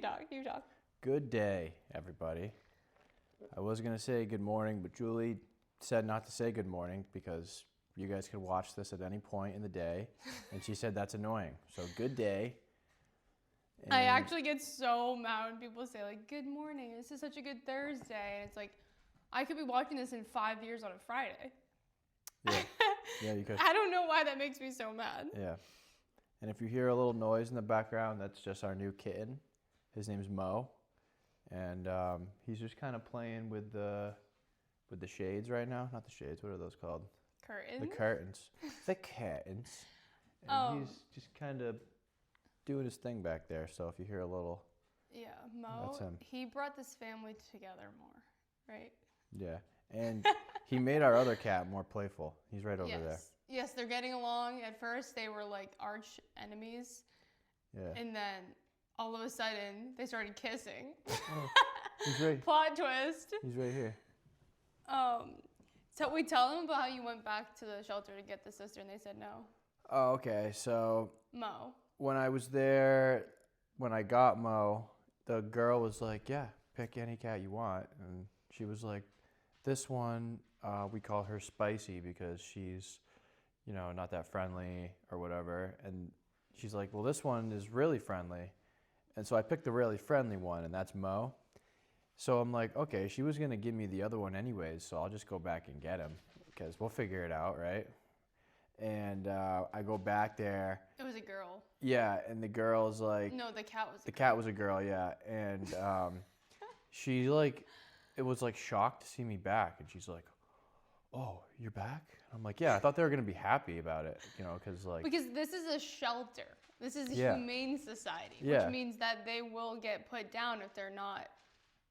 can talk. You talk. Good day, everybody. I was going to say good morning, but Julie said not to say good morning because you guys could watch this at any point in the day. And she said that's annoying. So good day. And I actually get so mad when people say, like, good morning. This is such a good Thursday. And it's like, I could be watching this in 5 years on a Friday. Yeah, yeah, you could. I don't know why that makes me so mad. Yeah. And if you hear a little noise in the background, that's just our new kitten. His name's Mo. And he's just kind of playing with the shades right now. Not the shades. What are those called? Curtains? The curtains. The curtains. And he's just kind of doing his thing back there. So if you hear a little... Yeah, Mo, that's him. He brought this family together more, right? Yeah. And he made our other cat more playful. He's right over there. Yes, they're getting along. At first, they were like arch enemies. Yeah. And then all of a sudden, they started kissing. Oh, he's right. Plot twist. He's right here. So we tell them about how you went back to the shelter to get the sister, and they said no. Oh, okay. So Mo. when I was there, when I got Mo, the girl was like, yeah, pick any cat you want. And she was like, this one, we call her Spicy because she's, you know, not that friendly or whatever. And she's like, well, this one is really friendly. And so I picked the really friendly one, and that's Mo. So I'm like, okay, she was going to give me the other one anyways, so I'll just go back and get him because we'll figure it out, right? And I go back there. It was a girl. Yeah, and the girl's like... No, the cat was a girl. The cat was a girl, yeah. And she, like, it was, like, shocked to see me back. And she's like, oh, you're back? And I'm like, yeah, I thought they were going to be happy about it, you know, because, like... Because this is a shelter. This is a humane society, which means that they will get put down if they're not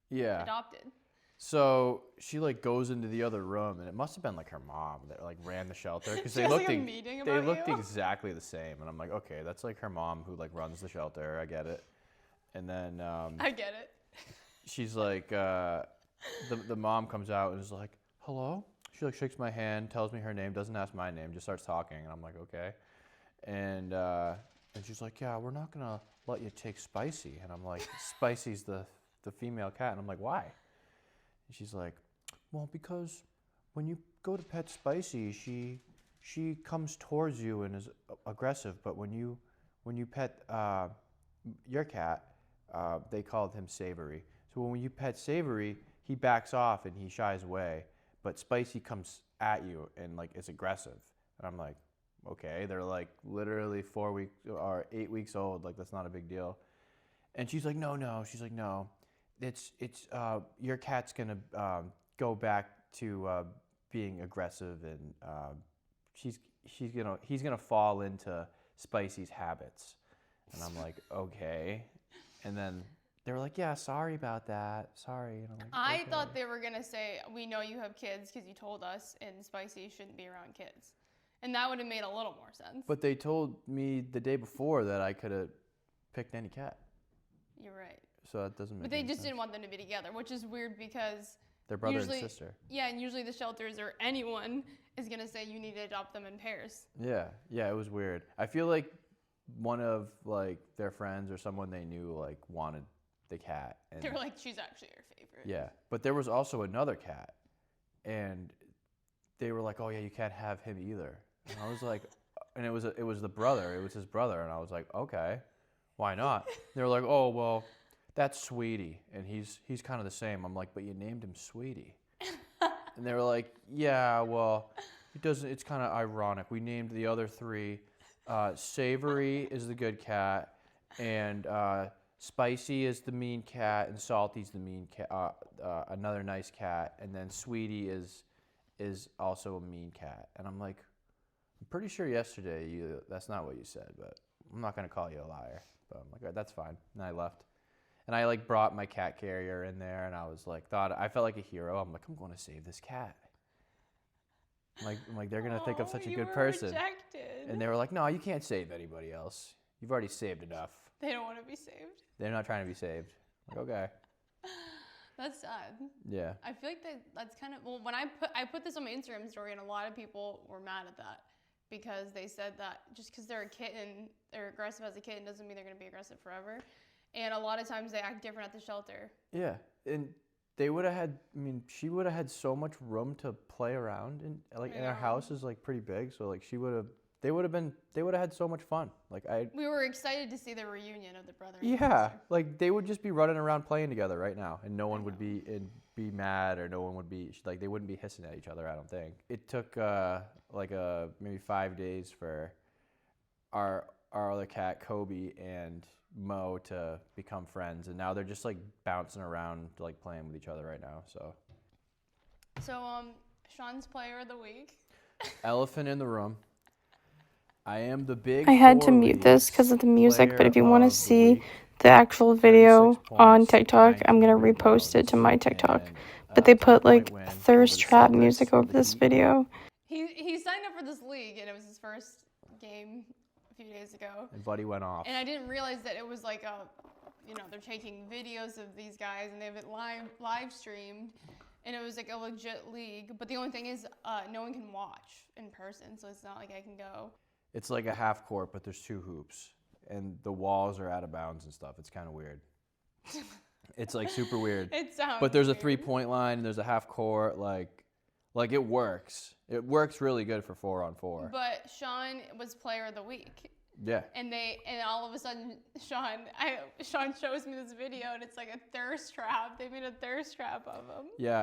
adopted. So she like goes into the other room, and it must have been like her mom that like ran the shelter because they looked exactly the same. And I'm like, okay, that's like her mom who like runs the shelter. I get it. And then I get it. She's like, the mom comes out and is like, hello. She like shakes my hand, tells me her name, doesn't ask my name, just starts talking, and I'm like, okay. And she's like, yeah, we're not gonna let you take Spicy. And I'm like, Spicy's the female cat. And I'm like, why? And she's like, well, because when you go to pet Spicy, she comes towards you and is aggressive. But when you pet your cat, they called him Savory. So when you pet Savory, he backs off and he shies away. But Spicy comes at you and like is aggressive. And I'm like, okay. They're like literally 4 weeks or 8 weeks old. Like that's not a big deal. And she's like, no. She's like, no. It's your cat's gonna go back to being aggressive, and he's gonna fall into Spicy's habits. And I'm like, okay. And then they were like, yeah, sorry about that. Sorry. And I'm like, I okay. thought they were gonna say, we know you have kids because you told us, and Spicy shouldn't be around kids, and that would have made a little more sense. But they told me the day before that I could have picked any cat. You're right. So that doesn't make But they any just sense. Didn't want them to be together, which is weird because they're brother and sister. Yeah, and usually the shelters or anyone is going to say you need to adopt them in pairs. Yeah, it was weird. I feel like one of like their friends or someone they knew like wanted the cat. And they were like, she's actually our favorite. Yeah, but there was also another cat, and they were like, oh yeah, you can't have him either. And I was like, and it was the brother. It was his brother, and I was like, okay, why not? They were like, oh well. That's Sweetie, and he's kind of the same. I'm like, but you named him Sweetie. And they were like, yeah, well, it's kind of ironic. We named the other three. Savory is the good cat, and Spicy is the mean cat, and Salty's the mean cat, another nice cat, and then Sweetie is also a mean cat. And I'm like, I'm pretty sure yesterday that's not what you said, but I'm not going to call you a liar. But I'm like, all right, that's fine. And I left. And I like brought my cat carrier in there, and I was like, I felt like a hero. I'm like, I'm going to save this cat. I'm like they're gonna think I'm such a good person. Rejected. And they were like, no, you can't save anybody else. You've already saved enough. They don't want to be saved. They're not trying to be saved. I'm like, okay. That's sad. Yeah. I feel like that's kind of when I put this on my Instagram story, and a lot of people were mad at that because they said that just because they're a kitten, they're aggressive as a kitten doesn't mean they're gonna be aggressive forever. And a lot of times they act different at the shelter. Yeah, and they would have had. I mean, she would have had so much room to play around, and like, and our house is like pretty big, so like she would have. They would have had so much fun. Like we were excited to see the reunion of the brother and yeah, sister. like they would just be running around playing together right now, and no one would be mad, or no one would be like, they wouldn't be hissing at each other. I don't think. It took maybe 5 days for our other cat Kobe and Mo to become friends, and now they're just like bouncing around, like playing with each other right now. So Sean's player of the week. Elephant in the room. I am the big. I had to mute this because of the music, but if you want to see the actual video on TikTok, I'm going to repost it to my TikTok. But they put like thirst trap music over this video. He signed up for this league, and it was his first game a few days ago. And Buddy went off. And I didn't realize that it was like they're taking videos of these guys, and they have it live streamed. And it was like a legit league. But the only thing is no one can watch in person, so it's not like I can go. It's like a half court, but there's 2 hoops, and the walls are out of bounds and stuff. It's kind of weird. It's like super weird. It sounds But there's weird. a 3-point line, and there's a half court. Like it works. It works really good for 4-on-4. But Sean was player of the week. Yeah. And all of a sudden, Sean shows me this video, and it's like a thirst trap. They made a thirst trap of him. Yeah.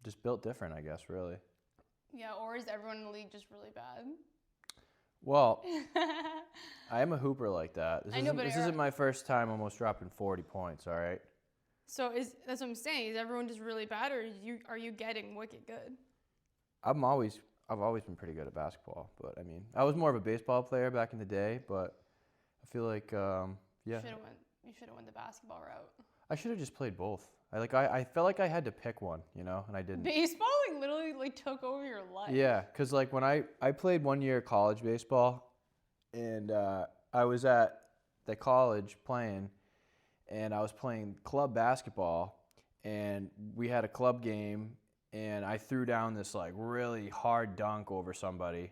Just built different, I guess, really. Yeah, or is everyone in the league just really bad? Well, I am a hooper like that. This isn't my first time almost dropping 40 points, all right? So that's what I'm saying. Is everyone just really bad, or are you getting wicked good? I've always been pretty good at basketball, but I mean, I was more of a baseball player back in the day, but I feel like yeah. You should have went the basketball route. I should have just played both. I felt like I had to pick one, and I didn't. Baseball literally took over your life. Yeah, because like when I played 1 year college baseball, and I was at the college playing, and I was playing club basketball, and we had a club game, and I threw down this like really hard dunk over somebody,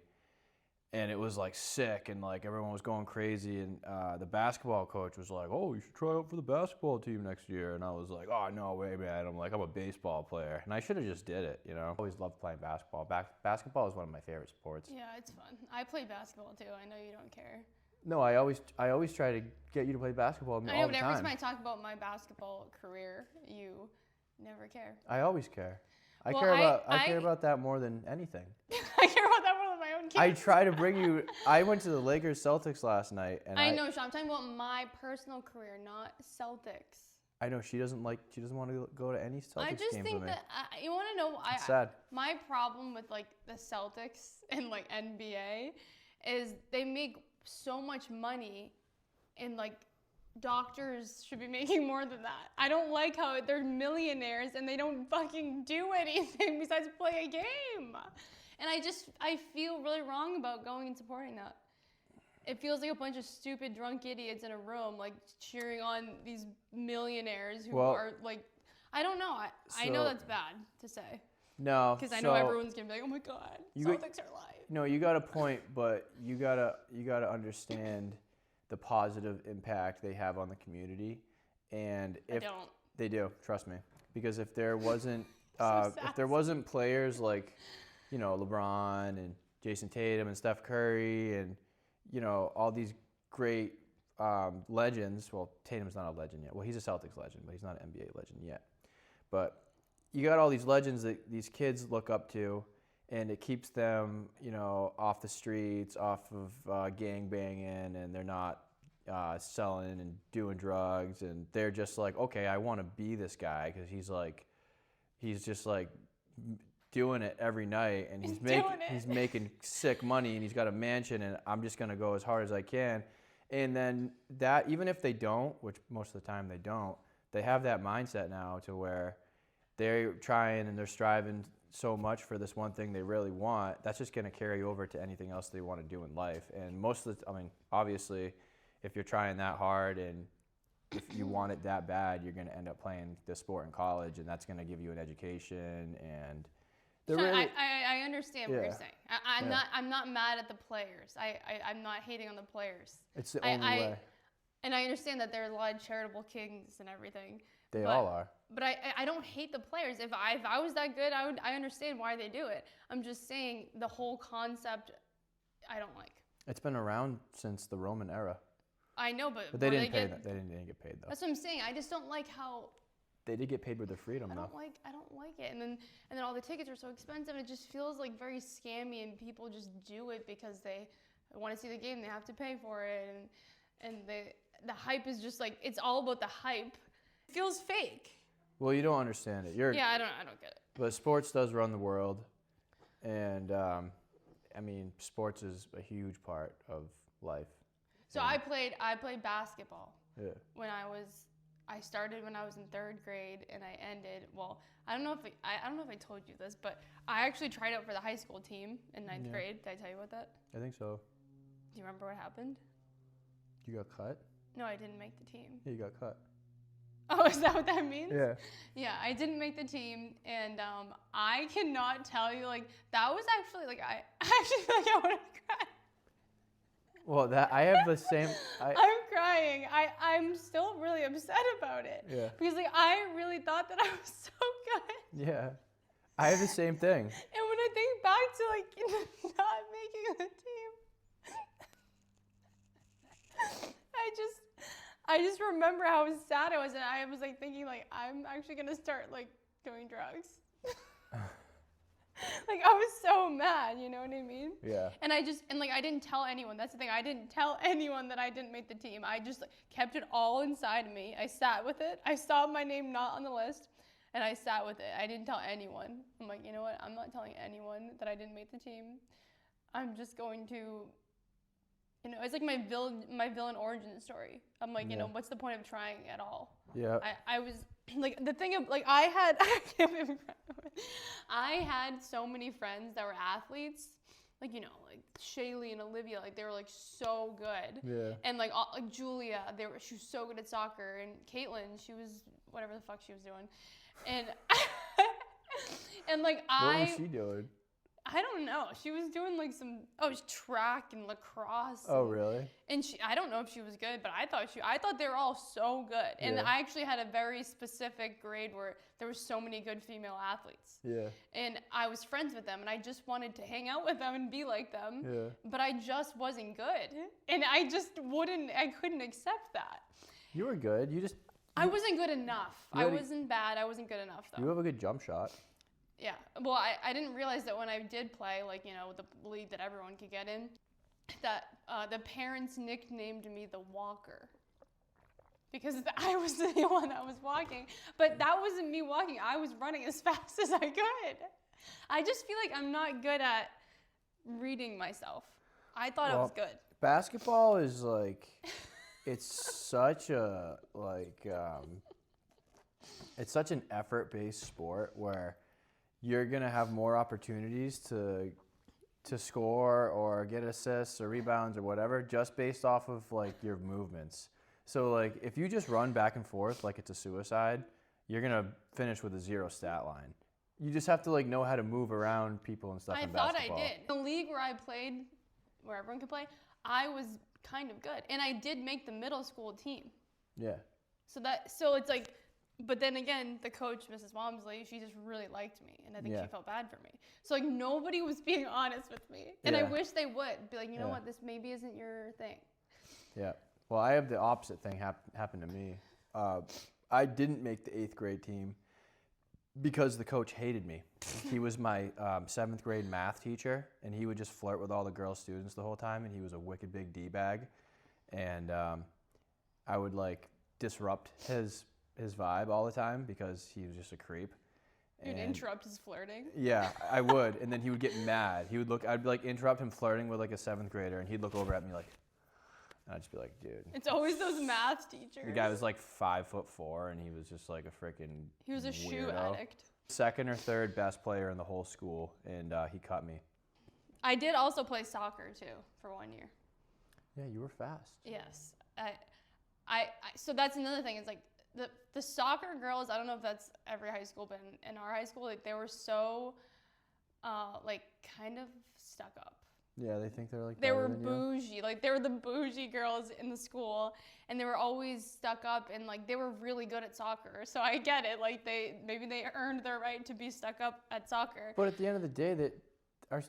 and it was like sick, and like everyone was going crazy, and the basketball coach was like, "Oh, you should try out for the basketball team next year." And I was like, "Oh no way, man!" I'm a baseball player, and I should have just did it. I always loved playing basketball. Basketball is one of my favorite sports. Yeah, it's fun. I play basketball too. I know you don't care. No, I always try to get you to play basketball with me all the time. Every time I talk about my basketball career, you never care. I always care. I care about that more than anything. I care about that more than my own kids. I try to bring you. I went to the Lakers Celtics last night, and I know, Sean. I'm talking about my personal career, not Celtics. I know she doesn't want to go to any Celtics games with me. I just think that you want to know. It's sad. My problem with like the Celtics and like NBA is they make so much money, and like doctors should be making more than that. I don't like how they're millionaires and they don't fucking do anything besides play a game. And I feel really wrong about going and supporting that. It feels like a bunch of stupid drunk idiots in a room like cheering on these millionaires who are like, I don't know. I know that's bad to say. No, because I know everyone's gonna be like, "Oh my God, Celtics are live." No, you got a point, but you gotta understand the positive impact they have on the community, and if they do, trust me, because if there wasn't players like, LeBron and Jason Tatum and Steph Curry and all these great legends. Well, Tatum's not a legend yet. Well, he's a Celtics legend, but he's not an NBA legend yet. But you got all these legends that these kids look up to, and it keeps them, off the streets, off of gang banging, and they're not selling and doing drugs, and they're just like, okay, I want to be this guy because he's just like doing it every night, and he's making sick money, and he's got a mansion, and I'm just gonna go as hard as I can. And then that, even if they don't, which most of the time they don't, they have that mindset now to where they're trying and they're striving so much for this one thing they really want, that's just going to carry over to anything else they want to do in life. And most of the, I mean, obviously, if you're trying that hard and if you want it that bad, you're going to end up playing this sport in college, and that's going to give you an education. And I understand what you're saying. I'm not mad at the players. I'm not hating on the players. It's the only way. And I understand that there are a lot of charitable kings and everything. They all are. But I don't hate the players. If I was that good, I understand why they do it. I'm just saying the whole concept I don't like. It's been around since the Roman era. I know, but they didn't pay that. They didn't get paid though. That's what I'm saying. I just don't like how they did get paid with their freedom though. I don't like it. And then all the tickets are so expensive. It just feels like very scammy, and people just do it because they want to see the game. They have to pay for it, and the hype is just like, it's all about the hype. It feels fake. Well, you don't understand it. I don't get it. But sports does run the world, and I mean, sports is a huge part of life. So I played basketball. Yeah. I started when I was in 3rd grade, and I ended. Well, I don't know if I told you this, but I actually tried out for the high school team in 9th grade. Did I tell you about that? I think so. Do you remember what happened? You got cut? No, I didn't make the team. Yeah, you got cut. Oh, is that what that means? Yeah. Yeah, I didn't make the team, and I cannot tell you, like, that was actually, like, I actually feel like I want to cry. Well, I have the same. I'm crying. I'm still really upset about it. Yeah. Because, like, I really thought that I was so good. Yeah. I have the same thing. And when I think back to, like, not making the team, I just remember how sad I was, and I was like thinking, like, I'm actually gonna start like doing drugs. Like, I was so mad, you know what I mean? Yeah. And I didn't tell anyone. That's the thing. I didn't tell anyone that I didn't make the team. I just kept it all inside of me. I sat with it. I saw my name not on the list, and I sat with it. I didn't tell anyone. I'm like, you know what? I'm not telling anyone that I didn't make the team. I'm just going to, you know, it's like my villain origin story. I'm like, you know, what's the point of trying at all? Yeah. I was like, the thing of like, I had so many friends that were athletes, like, you know, like Shaylee and Olivia, like they were like so good. Yeah. And like Julia, she was so good at soccer, and Caitlin, she was whatever the fuck she was doing, and and like what was she doing? I don't know. She was doing like track and lacrosse. Oh, really? And I don't know if she was good, but I thought they were all so good. And I actually had a very specific grade where there were so many good female athletes. Yeah. And I was friends with them, and I just wanted to hang out with them and be like them. Yeah. But I just wasn't good. And I couldn't accept that. You were good. I wasn't good enough. I wasn't bad. I wasn't good enough, though. You have a good jump shot. Yeah, well, I didn't realize that when I did play, like, you know, the league that everyone could get in, that the parents nicknamed me the Walker. Because I was the one that was walking. But that wasn't me walking. I was running as fast as I could. I just feel like I'm not good at reading myself. I thought I was good. Basketball is, like, it's such a, like, it's such an effort-based sport where you're going to have more opportunities to score or get assists or rebounds or whatever just based off of, like, your movements. So, like, if you just run back and forth like it's a suicide, you're going to finish with a 0 stat line. You just have to, like, know how to move around people and stuff in basketball. I thought I did. The league where I played, where everyone could play, I was kind of good. And I did make the middle school team. Yeah. So it's like... But then again, the coach, Mrs. Walmsley, she just really liked me, and I think she felt bad for me. So, like, nobody was being honest with me. And I wish they would be like, you know what, this maybe isn't your thing. Yeah. Well, I have the opposite thing happen to me. I didn't make the 8th grade team because the coach hated me. He was my 7th grade math teacher, and he would just flirt with all the girl students the whole time, and he was a wicked big D-bag. And I would, like, disrupt his vibe all the time because he was just a creep. You'd interrupt his flirting? Yeah, I would. And then he would get mad. I'd like interrupt him flirting with like a 7th grader, and he'd look over at me like, and I'd just be like, dude. It's always those math teachers. The guy was like 5'4", and he was just like a freaking He was a weirdo. shoe addict. second or third best player in the whole school, and he cut me. I did also play soccer too for 1 year. Yeah, you were fast. Yes. So that's another thing. It's like the soccer girls, I don't know if that's every high school, but in our high school, like they were so like kind of stuck up. Yeah, they think they're like they were better than bougie. you. Like they were the bougie girls in the school, and they were always stuck up, and like they were really good at soccer. So I get it. Like maybe they earned their right to be stuck up at soccer. But at the end of the day, that are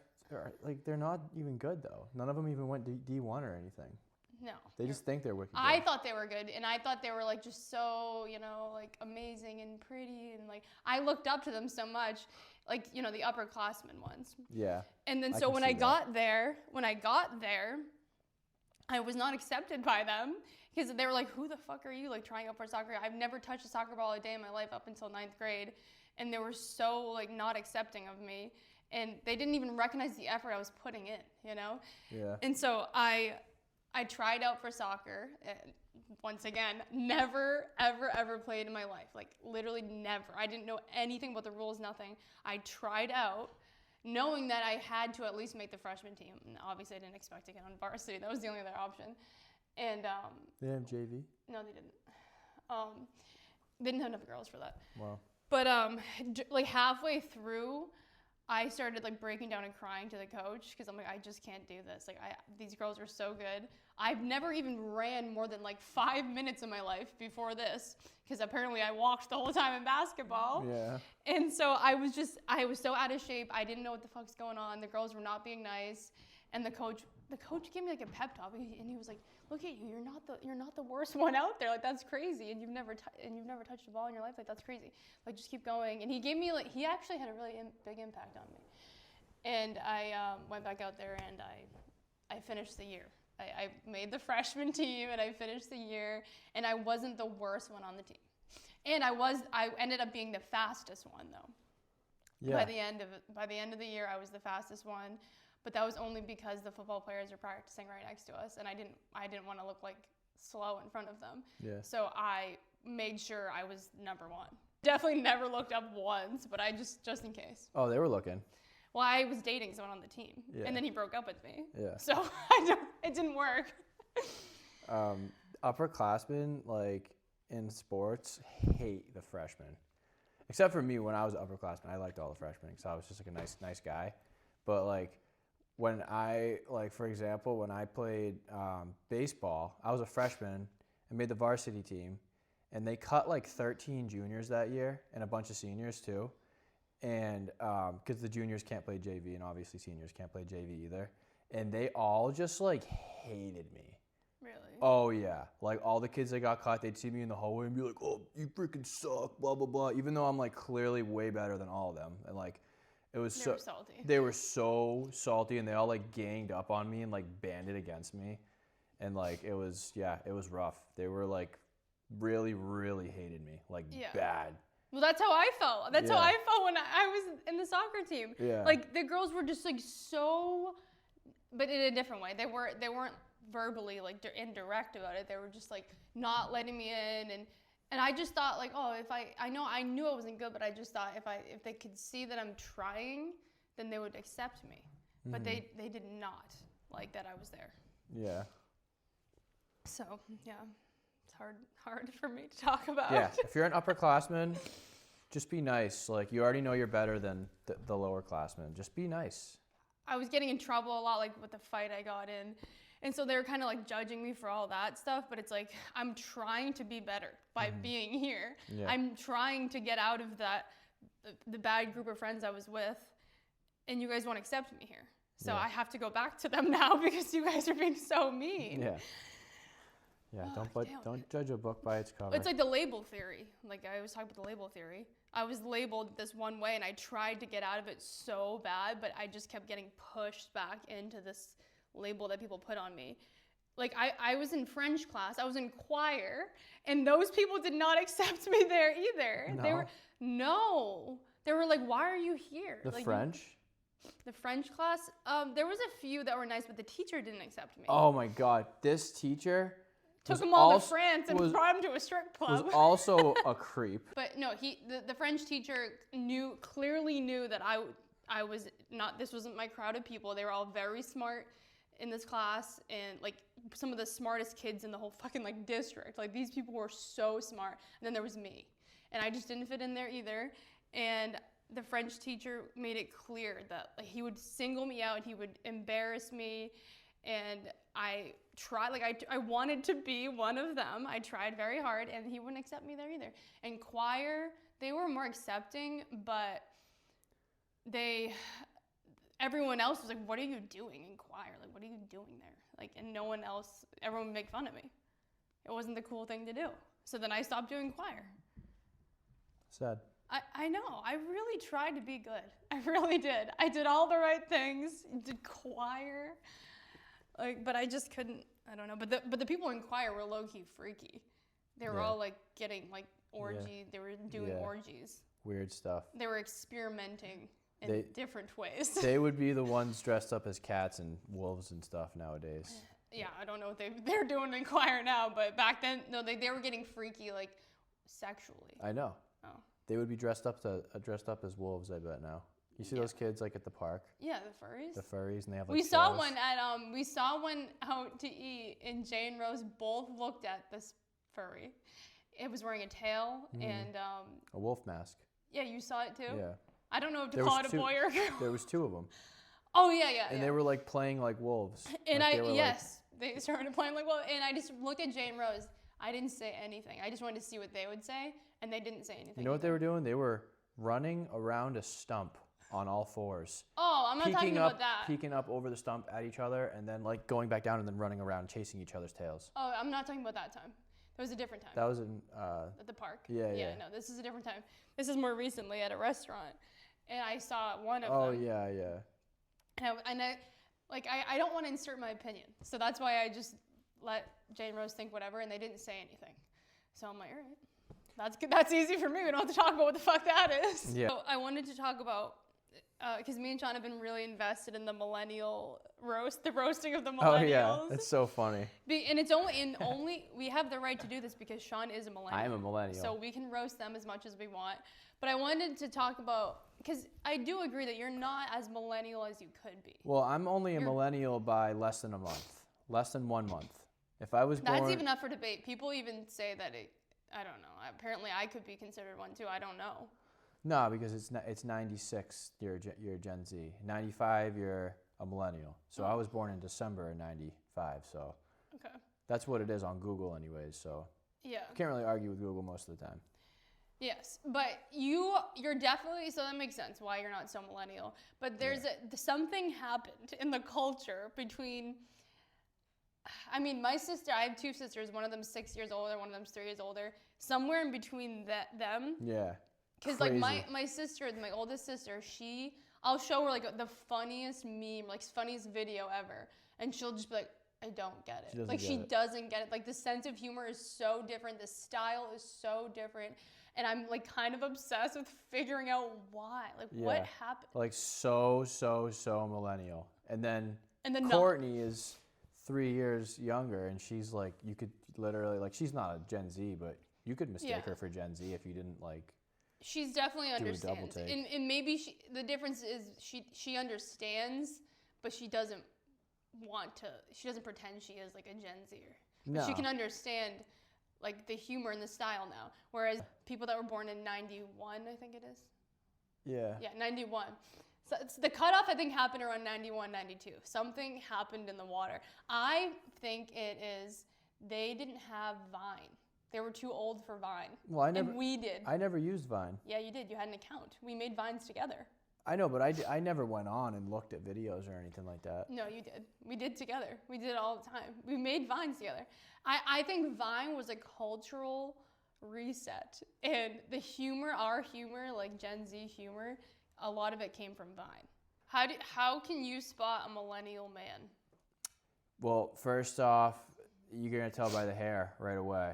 like they're not even good though. None of them even went D1 or anything. No. They just think they're wicked good. I thought they were good, and I thought they were like just so, like amazing and pretty, and like I looked up to them so much, like the upperclassmen ones. Yeah. And then so when I got there, I was not accepted by them because they were like, "Who the fuck are you? Like trying out for soccer? I've never touched a soccer ball a day in my life up until 9th grade," and they were so like not accepting of me, and they didn't even recognize the effort I was putting in, Yeah. And so I tried out for soccer. Once again, never, ever, ever played in my life. Like, literally never. I didn't know anything about the rules, nothing. I tried out, knowing that I had to at least make the freshman team. And obviously, I didn't expect to get on varsity. That was the only other option. And they didn't have JV? No, they didn't. They didn't have enough girls for that. Wow. But like halfway through, I started like breaking down and crying to the coach because I'm like, I just can't do this. Like these girls are so good. I've never even ran more than like 5 minutes in my life before this because apparently I walked the whole time in basketball. Yeah. And so I was so out of shape. I didn't know what the fuck's going on. The girls were not being nice. And the coach gave me like a pep talk and he was like, "Look at you. You're not the worst one out there. Like that's crazy. And you've never touched a ball in your life. Like that's crazy. Like just keep going." And he gave me he actually had a really big impact on me. And I went back out there and I finished the year. I made the freshman team and I finished the year and I wasn't the worst one on the team. And I ended up being the fastest one though. Yeah. By the end of the year I was the fastest one. But that was only because the football players were practicing right next to us, and I didn't want to look like slow in front of them. Yeah. So I made sure I was number one. Definitely never looked up once, but I just in case. Oh, they were looking. Well, I was dating someone on the team, and then he broke up with me. Yeah. So it didn't work. Upperclassmen, like in sports, hate the freshmen. Except for me, when I was upperclassman, I liked all the freshmen because I was just like a nice guy. But like. When for example, when I played baseball, I was a freshman and made the varsity team, and they cut like 13 juniors that year and a bunch of seniors too, and because the juniors can't play JV and obviously seniors can't play JV either, and they all just like hated me. Really? Oh yeah, like all the kids that got caught, they'd see me in the hallway and be like, "Oh, you freaking suck," blah blah blah, even though I'm like clearly way better than all of them, and like. It was they were salty. They were so salty, and they all like ganged up on me and like banded against me, and like it was rough. They were like really hated me, like bad. Well, that's how I felt. That's how I felt when I was in the soccer team. Yeah. Like the girls were just like so, but in a different way. They weren't verbally like indirect about it. They were just like not letting me in and I just thought like, oh, if I knew I wasn't good, but I just thought if they could see that I'm trying, then they would accept me. Mm-hmm. But they did not like that I was there. Yeah. So yeah, it's hard for me to talk about. Yeah, if you're an upperclassman, just be nice. Like you already know you're better than the lowerclassmen. Just be nice. I was getting in trouble a lot, like with the fight I got in. And so they were kind of like judging me for all that stuff, but it's like, I'm trying to be better by being here. Yeah. I'm trying to get out of the bad group of friends I was with, and you guys won't accept me here. So I have to go back to them now because you guys are being so mean. Yeah. Yeah, don't judge a book by its cover. It's like the label theory. Like I was talking about the label theory. I was labeled this one way, and I tried to get out of it so bad, but I just kept getting pushed back into this label that people put on me. Like I was in French class, I was in choir, and those people did not accept me there either. No. They were like, "Why are you here?" The like, French? The French class, there was a few that were nice, but the teacher didn't accept me. Oh my God, this teacher, took them all to France and brought them to a strip club. Was also a creep. But no, the French teacher clearly knew that I was not, this wasn't my crowd of people. They were all very smart in this class, and like some of the smartest kids in the whole fucking like district. Like these people were so smart. And then there was me, and I just didn't fit in there either. And the French teacher made it clear that like, he would single me out, he would embarrass me, and I tried, like I wanted to be one of them. I tried very hard, and he wouldn't accept me there either. And choir, they were more accepting, but everyone else was like, what are you doing in choir? Like, what are you doing there? Like, and no one else, everyone would make fun of me. It wasn't the cool thing to do. So then I stopped doing choir. Sad. I know. I really tried to be good. I really did. I did all the right things. Did choir. Like, but I just couldn't, I don't know. But the people in choir were low-key freaky. They were all like getting like orgy. They were doing orgies. Weird stuff. They were experimenting in different ways. They would be the ones dressed up as cats and wolves and stuff nowadays. Yeah, I don't know what they're doing in choir now, but back then, no, they were getting freaky, like, sexually. I know. Oh. They would be dressed up as wolves, I bet now. You see those kids like at the park? Yeah, the furries. The furries, and they have like we saw one out to eat, and Jay and Rose both looked at this furry. It was wearing a tail and a wolf mask. Yeah, you saw it too? Yeah. I don't know if to call it a boy or a girl. There was two of them. Oh, yeah. And they were like playing like wolves. And like, they started playing like wolves. And I just looked at Jay and Rose. I didn't say anything. I just wanted to see what they would say, and they didn't say anything. You know what they were doing? They were running around a stump on all fours. Oh, I'm not talking about that. Peeking up over the stump at each other, and then like going back down and then running around chasing each other's tails. Oh, I'm not talking about that time. That was a different time. That was in... at the park. Yeah. No, this is a different time. This is more recently at a restaurant. And I saw one of them. Oh, yeah. And I don't want to insert my opinion. So that's why I just let Jay and Rose think whatever, and they didn't say anything. So I'm like, all right. That's good. That's easy for me. We don't have to talk about what the fuck that is. Yeah. So I wanted to talk about, because me and Sean have been really invested in the millennial roast, the roasting of the millennials. Oh, yeah. It's so funny. And it's only we have the right to do this because Sean is a millennial. I am a millennial. So we can roast them as much as we want. But I wanted to talk about, because I do agree that you're not as millennial as you could be. Well, I'm only a millennial by less than a month. Less than 1 month. If I was born... That's even up for debate. People even say that I don't know. Apparently I could be considered one too. I don't know. No, because it's 96, you're Gen Z. 95, you're a millennial. So I was born in December of 95, so... Okay. That's what it is on Google anyways, so... Yeah. Can't really argue with Google most of the time. Yes, but you're definitely, so that makes sense why you're not so millennial. But there's something happened in the culture between, I mean, my sister, I have two sisters, one of them's 6 years older, one of them's 3 years older. Somewhere in between them. Yeah. Because like my sister, my oldest sister, I'll show her like the funniest meme, like funniest video ever. And she'll just be like, I don't get it. She doesn't get it. Like the sense of humor is so different. The style is so different. And I'm like kind of obsessed with figuring out why. Like what happened? Like so millennial. And then Courtney is 3 years younger, and she's like, you could literally, like, she's not a Gen Z, but you could mistake her for Gen Z if you didn't like. She's definitely understands. And maybe the difference is she understands, but she doesn't pretend she is like a Gen Zer. No. She can understand like the humor and the style now. Whereas people that were born in 91, I think it is. Yeah. Yeah, 91. So the cutoff, I think, happened around 91, 92. Something happened in the water. I think it is they didn't have Vine. They were too old for Vine. Well, and we did. I never used Vine. Yeah, you did. You had an account. We made Vines together. I know, but I never went on and looked at videos or anything like that. No, you did. We did together. We did it all the time. We made Vines together. I think Vine was a cultural reset. And the humor, our humor, like Gen Z humor, a lot of it came from Vine. How can you spot a millennial man? Well, first off, you're going to tell by the hair right away.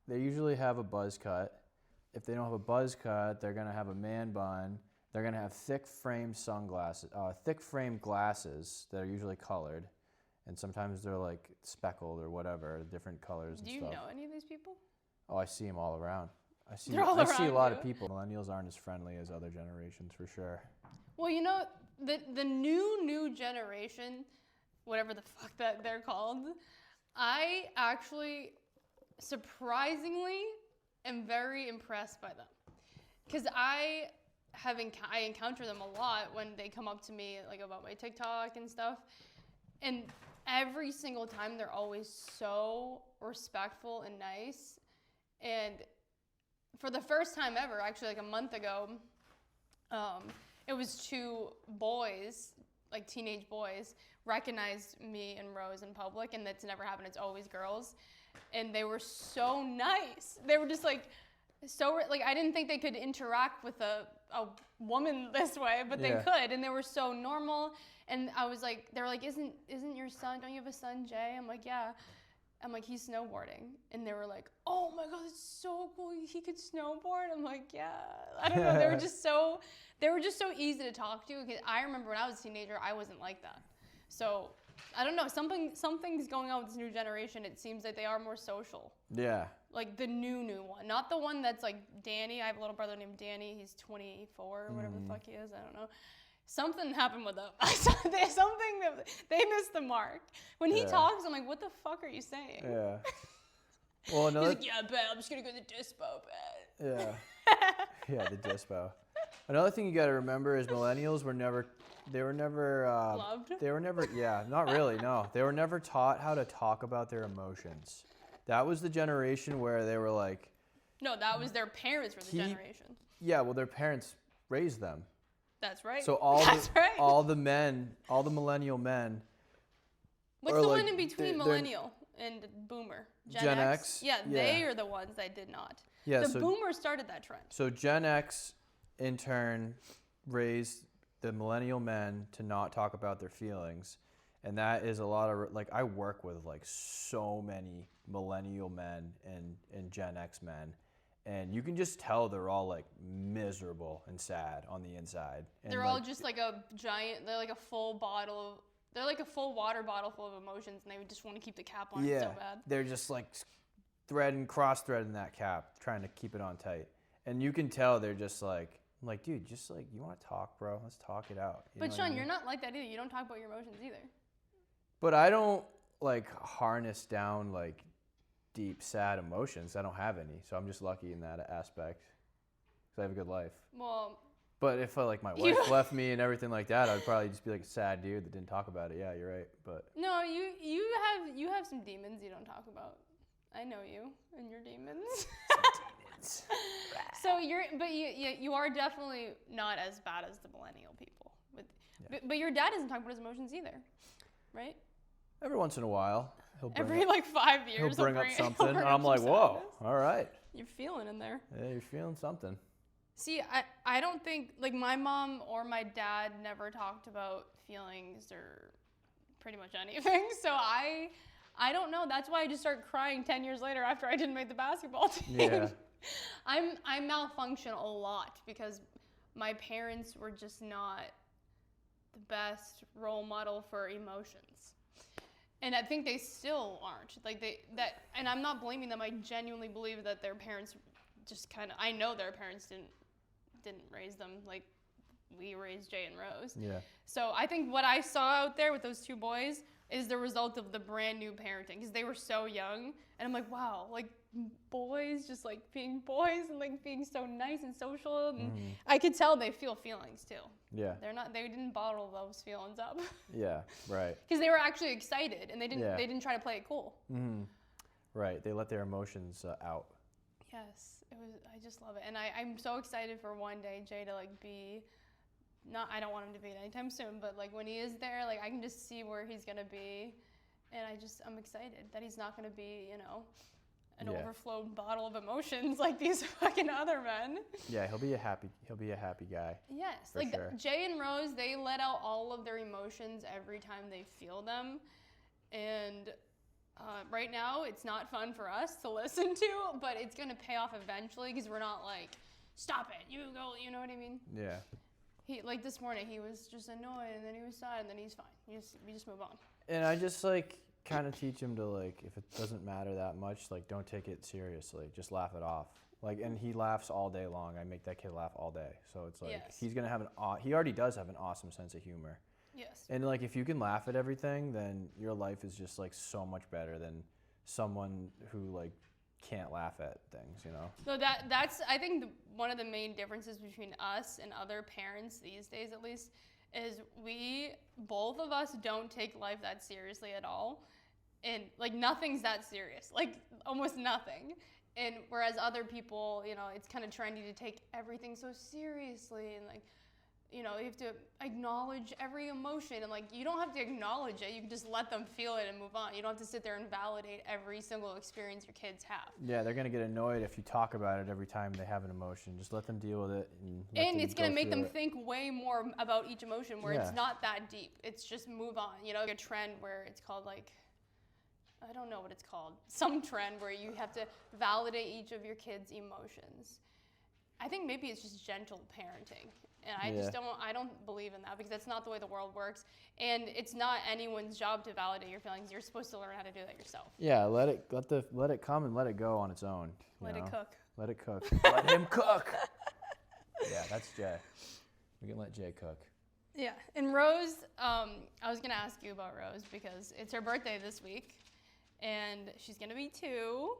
They usually have a buzz cut. If they don't have a buzz cut, they're going to have a man bun. They're going to have thick frame glasses that are usually colored. and sometimes they're like speckled or whatever, different colors and Do you stuff. know any of these people? Oh, I see them all around. I see They're all I see a around lot you. of people. Millennials aren't as friendly as other generations for sure. Well, you know, the new generation, whatever the fuck that they're called, I actually surprisingly am very impressed by them. Because I encounter them a lot when they come up to me like about my TikTok and stuff. And every single time they're always so respectful and nice. And for the first time ever, actually like a month ago, it was two boys, like teenage boys, recognized me and Rose in public, and that's never happened. It's always girls. And they were so nice. They were just like, I didn't think they could interact with a woman this way, but they could, and they were so normal. And I was like, they were like, isn't your son, don't you have a son, Jay? I'm like, yeah. I'm like, he's snowboarding. And they were like, oh my God, it's so cool, he could snowboard. I'm like, yeah. I don't know, they were just so easy to talk to. Because I remember when I was a teenager, I wasn't like that. So I don't know, something's going on with this new generation. It seems like they are more social. Yeah. Like the new one, not the one that's like Danny. I have a little brother named Danny. He's 24 or whatever the fuck he is. I don't know. Something happened with them. Something that they missed the mark. When he talks, I'm like, what the fuck are you saying? Yeah. Well, He's like, yeah, bet. I'm just gonna go to the dispo, bet. Yeah. Yeah, the dispo. Another thing you got to remember is millennials were never Loved? They were never, not really, no. They were never taught how to talk about their emotions. That was the generation where they were like... No, that was their parents for the generation. Yeah, well, their parents raised them. That's right. So all the millennial men... What's the one in between millennial and boomer? Gen X? Yeah, they are the ones that did not. Yeah, the boomers started that trend. So Gen X, in turn, raised the millennial men to not talk about their feelings. And that is a lot of, like, I work with, like, so many millennial men and Gen X men. And you can just tell they're all, like, miserable and sad on the inside. And they're all just, like, they're like a full water bottle full of emotions, and they just want to keep the cap on so bad. They're just, like, cross-threading that cap, trying to keep it on tight. And you can tell they're just, like, I'm like, dude, just, like, you want to talk, bro? Let's talk it out. But, Sean, you're not like that either. You don't talk about your emotions either. But I don't, like, harness down, like, deep, sad emotions. I don't have any, so I'm just lucky in that aspect because I have a good life. Well... But if, like, my wife left me and everything like that, I'd probably just be, like, a sad dude that didn't talk about it. Yeah, you're right, but... No, you have some demons you don't talk about. I know you and your demons. So you are definitely not as bad as the millennial people. But your dad doesn't talk about his emotions either, right? Every once in a while, every 5 years he'll bring up something, and I'm like, whoa, all right. You're feeling in there. Yeah, you're feeling something. See, I don't think, like, my mom or my dad never talked about feelings or pretty much anything. So I don't know. That's why I just started crying 10 years later after I didn't make the basketball team. Yeah. I malfunction a lot because my parents were just not the best role model for emotions. And I think they still aren't. And I'm not blaming them. I genuinely believe that their parents just I know their parents didn't raise them like we raised Jay and Rose. Yeah. So I think what I saw out there with those two boys is the result of the brand new parenting because they were so young. And I'm like, wow, like boys just like being boys and like being so nice and social. And I could tell they feel feelings too. Yeah. They didn't bottle those feelings up. Yeah, right. Because they were actually excited and they didn't try to play it cool. Mm-hmm. Right. They let their emotions out. Yes. I just love it. And I'm so excited for one day Jay to like be, I don't want him to be it anytime soon, but like when he is there, like I can just see where he's going to be. And I'm excited that he's not going to be, an overflowed bottle of emotions like these fucking other men. Yeah, he'll be a happy guy. Yes. For Like sure. Jay and Rose, they let out all of their emotions every time they feel them. And right now, it's not fun for us to listen to, but it's going to pay off eventually because we're not like, stop it, you go, you know what I mean? Yeah. Like this morning, he was just annoyed, and then he was sad, and then he's fine. We just move on. And I just like kind of teach him to like, if it doesn't matter that much, like don't take it seriously. Just laugh it off. Like, and he laughs all day long. I make that kid laugh all day. So it's like, Yes. he's going to have he already does have an awesome sense of humor. Yes. And like, if you can laugh at everything, then your life is just like so much better than someone who like can't laugh at things, you know? So that's I think one of the main differences between us and other parents these days, at least, is both of us don't take life that seriously at all. And like nothing's that serious, like almost nothing. And whereas other people, you know, it's kind of trendy to take everything so seriously and like, you know, you have to acknowledge every emotion, and like you don't have to acknowledge it, you can just let them feel it and move on. You don't have to sit there and validate every single experience your kids have. Yeah, they're gonna get annoyed if you talk about it every time they have an emotion. Just let them deal with it, and it's gonna make them think way more about each emotion, where it's not that deep. It's just move on. You know, like a trend where it's called like, I don't know what it's called, some trend where you have to validate each of your kids' emotions. I think maybe it's just gentle parenting. And I don't believe in that, because that's not the way the world works. And it's not anyone's job to validate your feelings. You're supposed to learn how to do that yourself. Yeah, let it come and let it go on its own. Let it cook. Let it cook. Let him cook. Yeah, that's Jay. We can let Jay cook. Yeah, and Rose, I was gonna ask you about Rose because it's her birthday this week, and she's gonna be 2.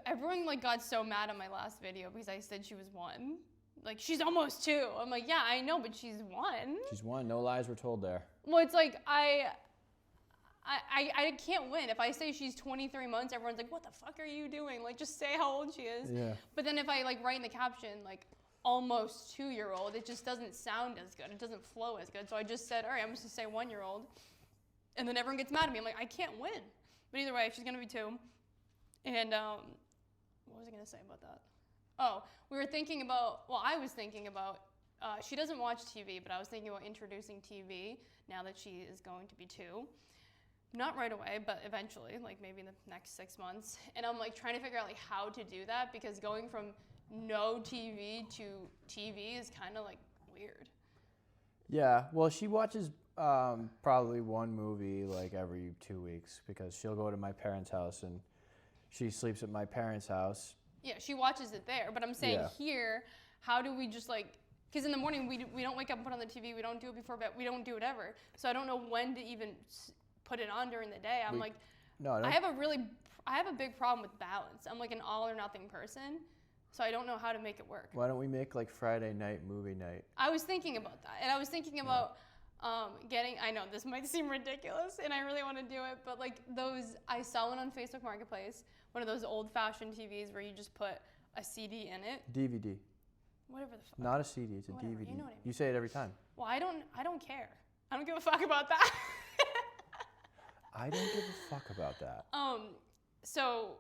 Everyone like got so mad at my last video because I said she was 1. Like, she's almost 2. I'm like, yeah, I know, but she's 1. She's 1. No lies were told there. Well, it's like, I can't win. If I say she's 23 months, everyone's like, what the fuck are you doing? Like, just say how old she is. Yeah. But then if I, like, write in the caption, like, almost 2-year-old, it just doesn't sound as good. It doesn't flow as good. So I just said, all right, I'm just going to say 1-year-old. And then everyone gets mad at me. I'm like, I can't win. But either way, she's going to be 2. And what was I going to say about that? Oh, I was thinking about, she doesn't watch TV, but I was thinking about introducing TV now that she is going to be 2. Not right away, but eventually, like maybe in the next 6 months. And I'm like trying to figure out like how to do that, because going from no TV to TV is kind of like weird. Yeah, well, she watches probably one movie like every 2 weeks, because she'll go to my parents' house and she sleeps at my parents' house. Yeah, she watches it there, but I'm saying here, how do we just like, because in the morning we don't wake up and put on the TV, we don't do it before bed, we don't do it ever. So I don't know when to even put it on during the day. I have a big problem with balance. I'm like an all or nothing person, so I don't know how to make it work. Why don't we make like Friday night movie night? I was thinking about that, and I was thinking about I know this might seem ridiculous, and I really want to do it, but like I saw one on Facebook Marketplace, one of those old-fashioned TVs where you just put a CD in it. DVD. Whatever the fuck. Not a CD, it's a Whatever, DVD. you know what I mean. You say it every time. Well, I don't care. I don't give a fuck about that. I don't give a fuck about that. So,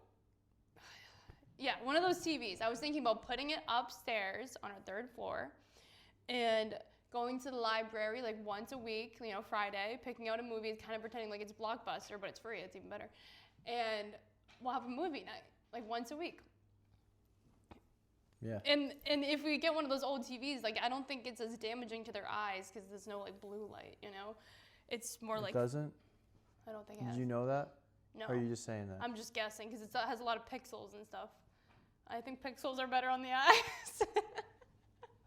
yeah, one of those TVs. I was thinking about putting it upstairs on our 3rd floor and going to the library like once a week, you know, Friday, picking out a movie, kind of pretending like it's Blockbuster, but it's free, it's even better. And we'll have a movie night, like once a week. Yeah. And if we get one of those old TVs, like I don't think it's as damaging to their eyes because there's no like blue light, you know? It's more like... It doesn't? I don't think it has. Did you know that? No. Or are you just saying that? I'm just guessing because it has a lot of pixels and stuff. I think pixels are better on the eyes.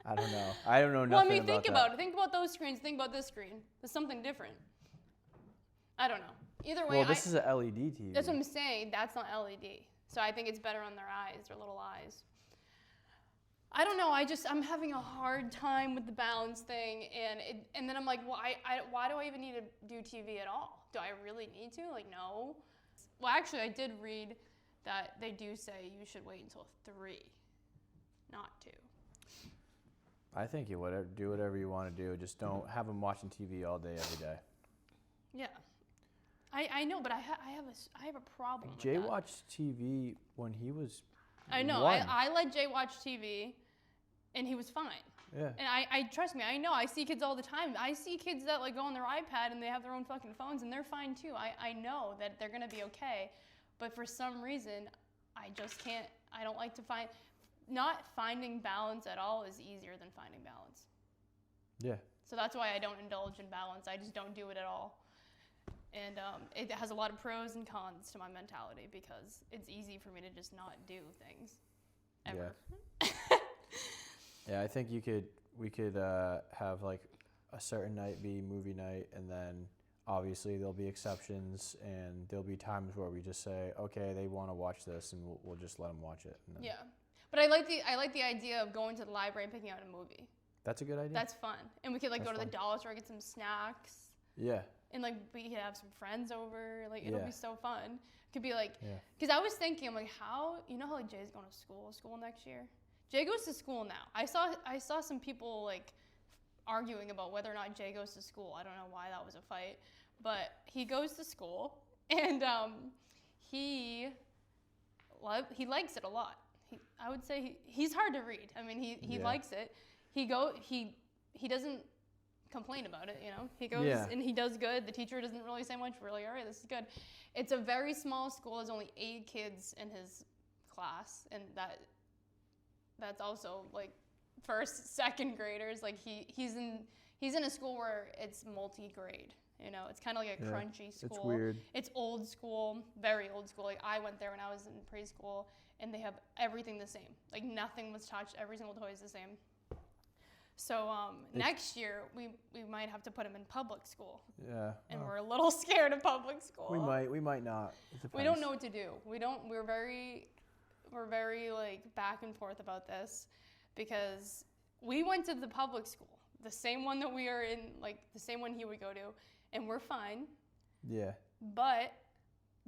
I don't know. I don't know nothing about that. Well, I mean, think about it. Think about those screens. Think about this screen. There's something different. I don't know. Either way, well, this is a LED TV. That's what I'm saying. That's not LED. So I think it's better on their eyes, their little eyes. I don't know. I'm having a hard time with the balance thing, and then I'm like, well, why do I even need to do TV at all? Do I really need to? Like, no. Well, actually, I did read that they do say you should wait until 3, not 2. I think you do whatever you want to do. Just don't have them watching TV all day, every day. Yeah. I know, but I have a problem with Jay that. watched TV when he was I know. 1. I let Jay watch TV, and he was fine. Yeah. And I trust me, I know. I see kids all the time. I see kids that like go on their iPad and they have their own fucking phones, and they're fine too. I know that they're gonna be okay, but for some reason, I just can't. I don't like to find. Not finding balance at all is easier than finding balance. Yeah. So that's why I don't indulge in balance. I just don't do it at all. And it has a lot of pros and cons to my mentality because it's easy for me to just not do things ever. Yeah. Yeah, I think we could have like a certain night be movie night, and then obviously there'll be exceptions, and there'll be times where we just say, okay, they want to watch this, and we'll just let them watch it. And then Yeah, but I like the idea of going to the library and picking out a movie. That's a good idea. That's fun, and we could like That's go to the fun. dollar store, get some snacks. Yeah. And like we could have some friends over, like it'll Yeah. be so fun. It could be like, Yeah. because I was thinking, I'm like, how like Jay's going to school next year. Jay goes to school now. I saw some people like arguing about whether or not Jay goes to school. I don't know why that was a fight, but he goes to school, and he likes it a lot. I would say he's hard to read. I mean, he Yeah. likes it. He doesn't complain about it, He goes Yeah. and he does good. The teacher doesn't really say much. Really, all right, this is good. It's a very small school. There's only 8 kids in his class, and that's also like first, second graders. Like he's in a school where it's multi-grade. It's kind of like a crunchy school. It's weird. It's old school, very old school. Like I went there when I was in preschool, and they have everything the same. Like nothing was touched. Every single toy is the same. So next year we might have to put him in public school. Yeah. And we're a little scared of public school. We might not. It We don't depends. know what to do. We're very like back and forth about this, because we went to the public school, the same one that we are in, like the same one he would go to, and we're fine. Yeah. But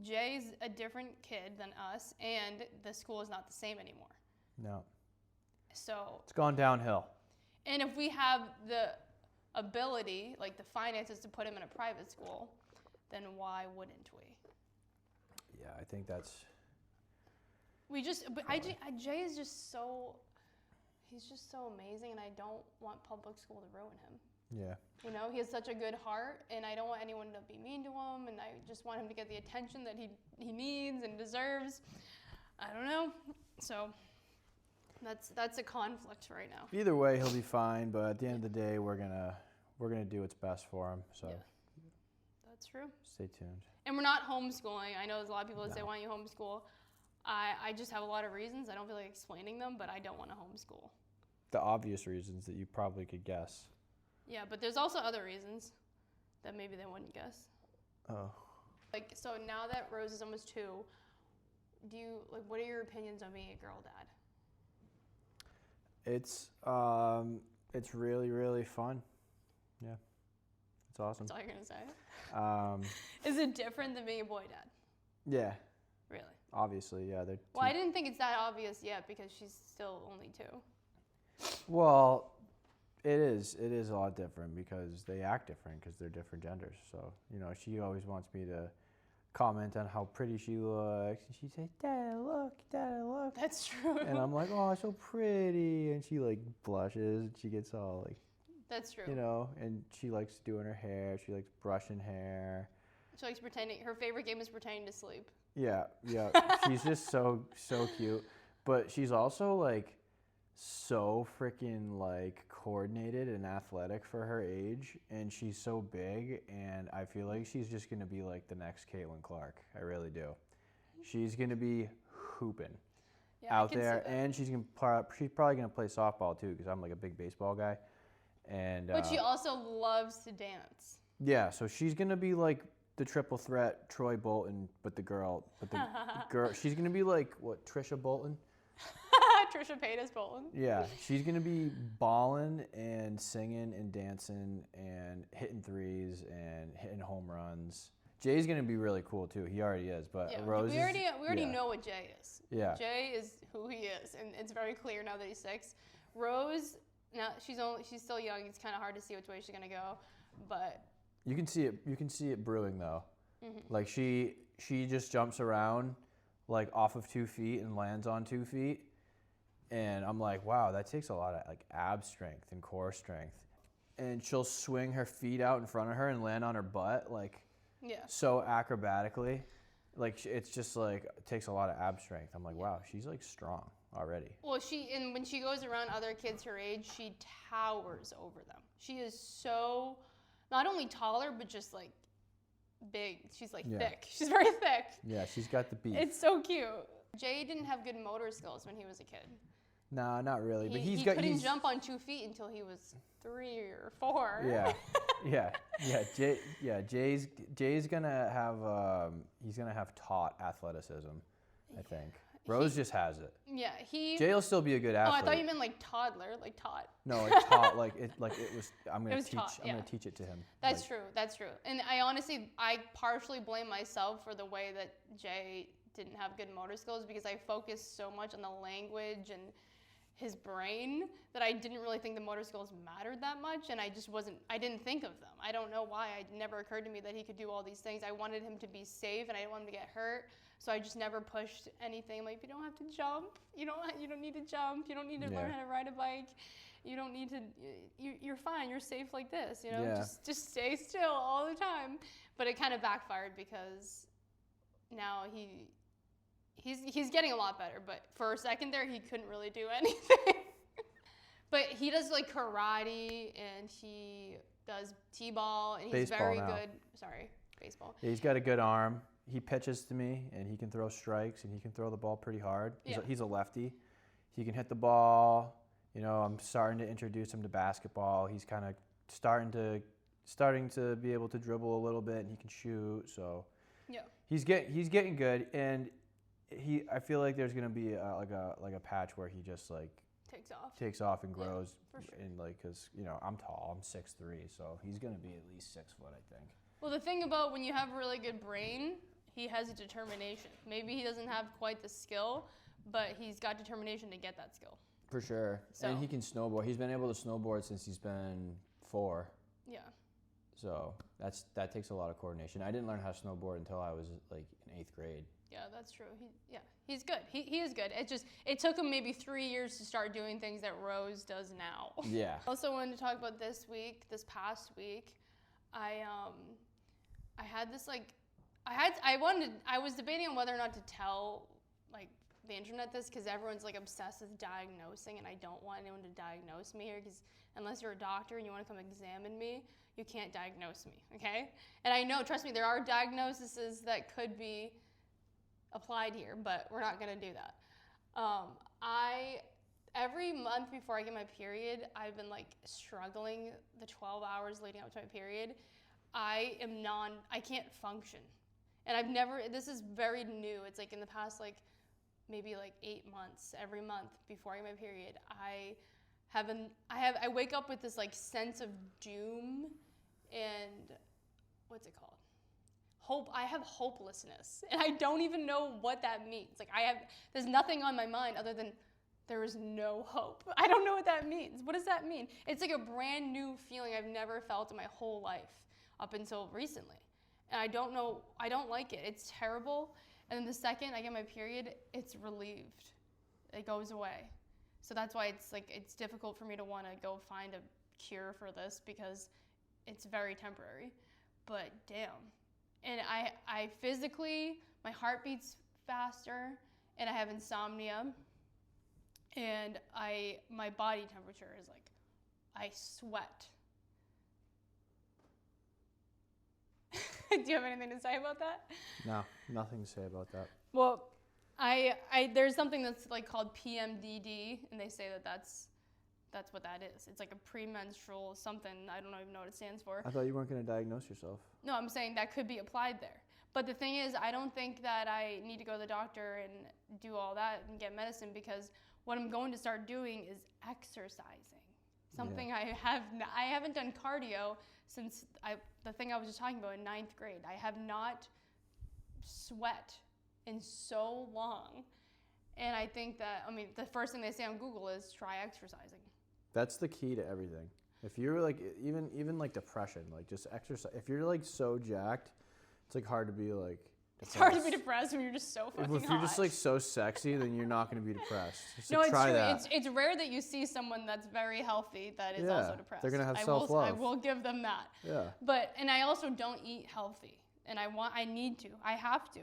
Jay's a different kid than us, and the school is not the same anymore. No. So, It's gone downhill. and if we have the ability, like the finances to put him in a private school, then why wouldn't we? Yeah, I think that's. Jay is just so, he's just so amazing, and I don't want public school to ruin him. Yeah. He has such a good heart, and I don't want anyone to be mean to him, and I just want him to get the attention that he needs and deserves. I don't know. So that's a conflict right now. Either way, he'll be fine. But at the end of the day, we're gonna do what's best for him. So Yeah. That's true. stay tuned. And we're not homeschooling. I know there's a lot of people that say, No. why don't you homeschool? I just have a lot of reasons. I don't feel like explaining them, but I don't want to homeschool. The obvious reasons that you probably could guess. Yeah, but there's also other reasons that maybe they wouldn't guess. Oh. Like, so now that Rose is almost 2, what are your opinions on being a girl dad? It's really, really fun. Yeah. It's awesome. That's all you're going to say? Is it different than being a boy dad? Yeah. Really? Obviously, yeah. They're Well, I didn't think it's that obvious yet because she's still only 2. Well, it is a lot different because they act different because they're different genders. So, she always wants me to comment on how pretty she looks. And she'd say, Dad, look. That's true. And I'm like, oh, so pretty. And she, like, blushes. And she gets all, like, That's true. and she likes doing her hair. She likes brushing hair. She likes pretending. Her favorite game is pretending to sleep. Yeah. She's just so cute. But she's also, like, so freaking like coordinated and athletic for her age, and she's so big, and I feel like she's just gonna be like the next Caitlin Clark. I really do. She's gonna be hooping out there, and she's probably gonna play softball too, because I'm like a big baseball guy, and But she also loves to dance. yeah, so she's gonna be like the triple threat Troy Bolton, but the girl, she's gonna be like what, Trisha Bolton. Trisha Paytas Bolton. Yeah, she's gonna be balling and singing and dancing and hitting threes and hitting home runs. Jay's gonna be really cool too. He already is, but Yeah, Rose. we already know what Jay is. Yeah. Jay is who he is, and it's very clear now that he's 6. Rose, now she's still young. It's kind of hard to see which way she's gonna go, but You can see it. You can see it brewing though. Mm-hmm. Like she just jumps around like off of 2 feet and lands on 2 feet. And I'm like, wow, that takes a lot of like ab strength and core strength. And she'll swing her feet out in front of her and land on her butt like so acrobatically. Like it's just like it takes a lot of ab strength. I'm like, wow, she's like strong already. Well, when she goes around other kids her age, she towers over them. She is so not only taller, but just like big. She's like Yeah. thick. She's very thick. Yeah, she's got the beef. It's so cute. Jay didn't have good motor skills when he was a kid. No, not really. But He couldn't jump on 2 feet until he was 3 or 4. Yeah. Jay's gonna have he's gonna have taut athleticism, I think. Rose just has it. Yeah, Jay will still be a good athlete. Oh, I thought you meant like toddler, like tot. No, like taut, like it was. I'm gonna teach it to him. That's true. That's true. And I partially blame myself for the way that Jay didn't have good motor skills because I focused so much on the language and his brain that I didn't really think the motor skills mattered that much, and I didn't think of them. I don't know why. It never occurred to me that he could do all these things. I wanted him to be safe, and I didn't want him to get hurt, so I just never pushed anything. Like, you don't have to jump. You don't need to jump. You don't need to learn how to ride a bike. You don't need to. You're fine. You're safe like this. Just stay still all the time. But it kind of backfired because now he's getting a lot better, but for a second there, he couldn't really do anything. But he does like karate and he does t-ball and he's very good. Sorry, baseball. Yeah, he's got a good arm. He pitches to me and he can throw strikes and he can throw the ball pretty hard. He's a lefty. He can hit the ball. I'm starting to introduce him to basketball. He's kind of starting to be able to dribble a little bit and he can shoot. So yeah, he's getting good and. I feel like there's gonna be like a patch where he just like takes off and grows, and like because I'm tall, I'm 6'3", so he's gonna be at least 6 foot, I think. Well, the thing about when you have a really good brain, he has a determination. Maybe he doesn't have quite the skill, but he's got determination to get that skill. For sure, and he can snowboard. He's been able to snowboard since he's been 4. Yeah. So that takes a lot of coordination. I didn't learn how to snowboard until I was like in 8th grade. Yeah, that's true. He's good. He is good. It took him maybe 3 years to start doing things that Rose does now. Yeah. Also wanted to talk about this past week. I had this like, I was debating on whether or not to tell like the internet this because everyone's like obsessed with diagnosing and I don't want anyone to diagnose me here because unless you're a doctor and you want to come examine me, you can't diagnose me, okay? And I know, trust me, there are diagnoses that could be applied here, but we're not gonna do that. Every month before I get my period, I've been like struggling the 12 hours leading up to my period. I can't function. And this is very new. It's like in the past like maybe like 8 months, every month before I get my period, I wake up with this like sense of doom and what's it called? I have hopelessness, and I don't even know what that means. Like there's nothing on my mind other than there is no hope. I don't know what that means. What does that mean? It's like a brand new feeling I've never felt in my whole life up until recently. And I don't know, I don't like it. It's terrible. And then the second I get my period, it's relieved. It goes away. So that's why it's difficult for me to want to go find a cure for this because it's very temporary. But damn. And I physically, my heart beats faster, and I have insomnia, and my body temperature is like, I sweat. Do you have anything to say about that? No, nothing to say about that. Well, there's something that's like called PMDD, and they say that's what that is. It's like a premenstrual something. I don't even know what it stands for. I thought you weren't going to diagnose yourself. No, I'm saying that could be applied there. But the thing is, I don't think that I need to go to the doctor and do all that and get medicine because what I'm going to start doing is exercising. Something I haven't done cardio since the thing I was just talking about in 9th grade. I have not sweat in so long. And I think that, the first thing they say on Google is try exercising. That's the key to everything. If you're like, even like depression, like just exercise. If you're like so jacked, it's like hard to be like depressed. It's hard to be depressed when you're just so fucking hot. If you're just like so sexy, then you're not going to be depressed. No, it's true. That. It's rare that you see someone that's very healthy that is also depressed. They're going to have self-love. I will give them that. Yeah. And I also don't eat healthy. And I need to. I have to.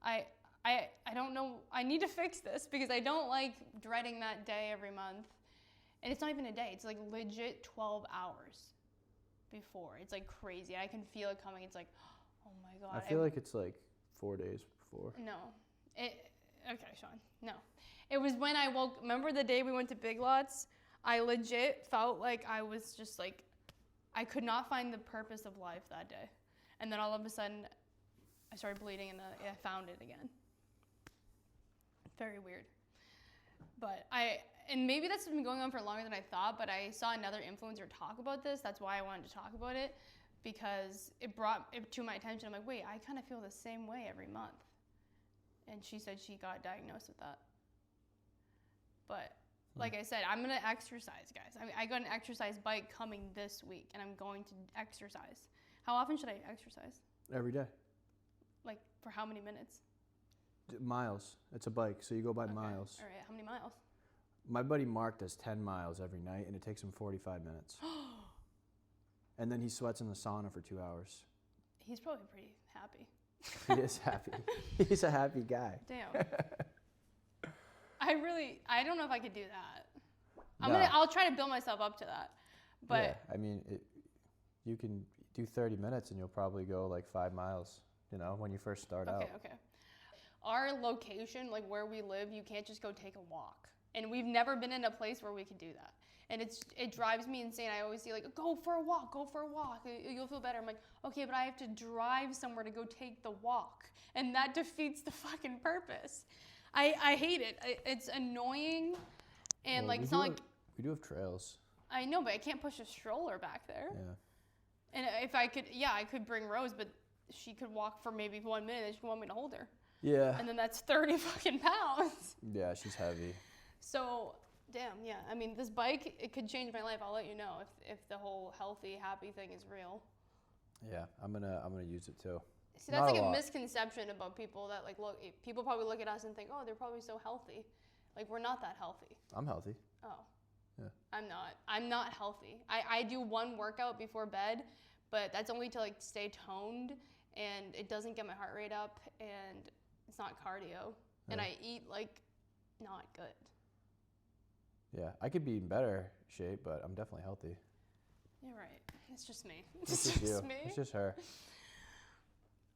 I don't know. I need to fix this because I don't like dreading that day every month. And it's not even a day. It's like legit 12 hours before. It's like crazy. I can feel it coming. It's like, Oh my God. I feel like it's like 4 days before. No. Okay, Sean. No. It was when I woke. Remember the day we went to Big Lots? I legit felt like I was just like, I could not find the purpose of life that day. And then all of a sudden, I started bleeding and I found it again. Very weird. But and maybe that's been going on for longer than I thought, but I saw another influencer talk about this. That's why I wanted to talk about it, because it brought it to my attention. I'm like, wait, I kind of feel the same way every month. And she said she got diagnosed with that. But like I said, I'm going to exercise, guys. I got an exercise bike coming this week, and I'm going to exercise. How often should I exercise? Every day. Like, for how many minutes? Miles. It's a bike, so you go by miles. All right, how many miles? My buddy Mark does 10 miles every night, and it takes him 45 minutes. And then he sweats in the sauna for 2 hours. He's probably pretty happy. He is happy. He's a happy guy. Damn. I don't know if I could do that. No. I'll try to build myself up to that. But yeah, I mean, you can do 30 minutes and you'll probably go like 5 miles, when you first start out. Okay. Our location, like where we live, you can't just go take a walk. And we've never been in a place where we could do that. And it drives me insane. I always see like, go for a walk. You'll feel better. I'm like, okay, but I have to drive somewhere to go take the walk. And that defeats the fucking purpose. I hate it. It's annoying. And Well, it's not like, we do have trails. I know, but I can't push a stroller back there. Yeah. And if I could, I could bring Rose, but she could walk for maybe 1 minute and she want me to hold her. Yeah. And then that's 30 fucking pounds. Yeah, she's heavy. So, damn, yeah. I mean, this bike, it could change my life. I'll let you know if the whole healthy, happy thing is real. Yeah, I'm gonna use it too. See, that's like a misconception about people that people probably look at us and think, oh, they're probably so healthy. Like, we're not that healthy. I'm healthy. Oh. Yeah. I'm not healthy. I do one workout before bed, but that's only to like stay toned, and it doesn't get my heart rate up, and it's not cardio. Yeah. And I eat like not good. Yeah, I could be in better shape, but I'm definitely healthy. You're right. It's just me. It's just you. me. It's just her.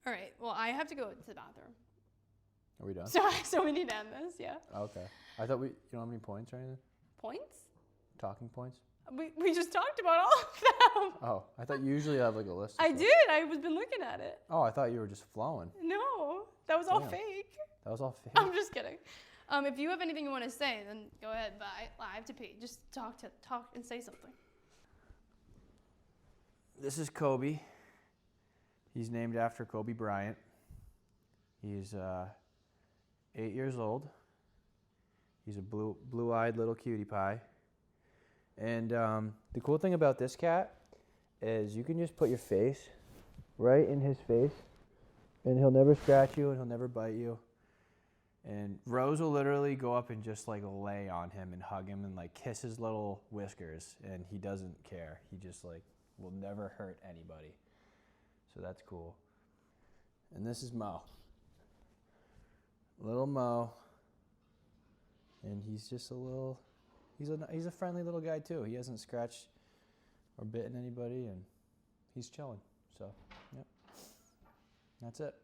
All right. Well, I have to go to the bathroom. Are we done? So we need to end this, yeah. Okay. I thought you don't have any points or anything? Points? Talking points? We just talked about all of them. Oh, I thought you usually have like a list. I did. I was been looking at it. Oh, I thought you were just flowing. No, that was all fake. That was all fake. I'm just kidding. If you have anything you want to say, then go ahead. But I have to pee. Just talk and say something. This is Kobe. He's named after Kobe Bryant. He's 8 years old. He's a blue-eyed little cutie pie. And the cool thing about this cat is you can just put your face right in his face, and he'll never scratch you and he'll never bite you. And Rose will literally go up and just like lay on him and hug him and like kiss his little whiskers, and he doesn't care. He just like will never hurt anybody. So that's cool. And this is Mo. Little Mo. And he's just he's a friendly little guy too. He hasn't scratched or bitten anybody, and he's chilling. So, yep. That's it.